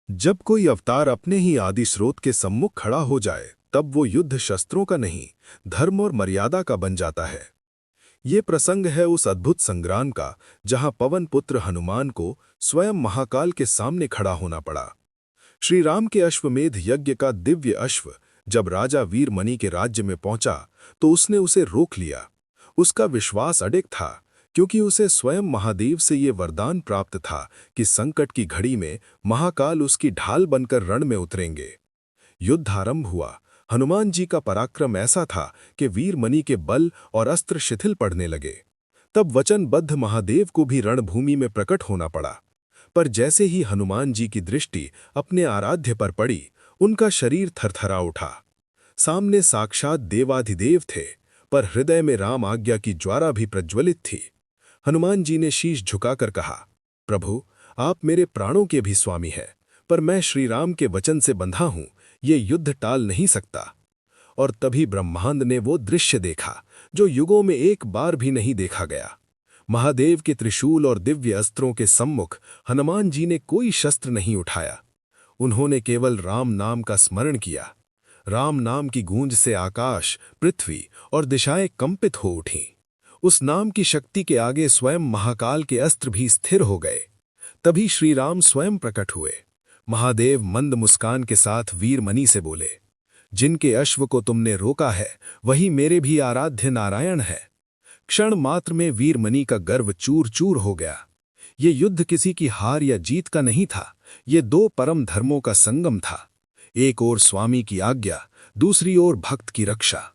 जब कोई अवतार अपने ही आदि स्रोत के सम्मुख खड़ा हो जाए तब वो युद्ध शस्त्रों का नहीं, धर्म और मर्यादा का बन जाता है। ये प्रसंग है उस अद्भुत संग्राम का जहां पवन पुत्र हनुमान को स्वयं महाकाल के सामने खड़ा होना पड़ा। श्री राम के अश्वमेध यज्ञ का दिव्य अश्व जब राजा वीरमणि के राज्य में पहुंचा तो उसने उसे रोक लिया। उसका विश्वास अडिग था, क्योंकि उसे स्वयं महादेव से ये वरदान प्राप्त था कि संकट की घड़ी में महाकाल उसकी ढाल बनकर रण में उतरेंगे। युद्ध आरंभ हुआ। हनुमान जी का पराक्रम ऐसा था कि वीरमणि के बल और अस्त्र शिथिल पड़ने लगे। तब वचनबद्ध महादेव को भी रणभूमि में प्रकट होना पड़ा। पर जैसे ही हनुमान जी की दृष्टि अपने आराध्य पर पड़ी, उनका शरीर थरथरा उठा। सामने साक्षात देवाधिदेव थे, पर हृदय में राम आज्ञा की ज्वाला भी प्रज्वलित थी। हनुमान जी ने शीश झुकाकर कहा, प्रभु, आप मेरे प्राणों के भी स्वामी हैं, पर मैं श्री राम के वचन से बंधा हूं, ये युद्ध टाल नहीं सकता। और तभी ब्रह्मांड ने वो दृश्य देखा जो युगों में एक बार भी नहीं देखा गया। महादेव के त्रिशूल और दिव्य अस्त्रों के सम्मुख हनुमान जी ने कोई शस्त्र नहीं उठाया। उन्होंने केवल राम नाम का स्मरण किया। राम नाम की गूंज से आकाश, पृथ्वी और दिशाएं कंपित हो उठीं। उस नाम की शक्ति के आगे स्वयं महाकाल के अस्त्र भी स्थिर हो गए। तभी श्री राम स्वयं प्रकट हुए। महादेव मंद मुस्कान के साथ वीरमणि से बोले, जिनके अश्व को तुमने रोका है वही मेरे भी आराध्य नारायण है। क्षण मात्र में वीरमणि का गर्व चूर चूर हो गया। ये युद्ध किसी की हार या जीत का नहीं था, ये दो परम धर्मों का संगम था। एक ओर स्वामी की आज्ञा, दूसरी ओर भक्त की रक्षा।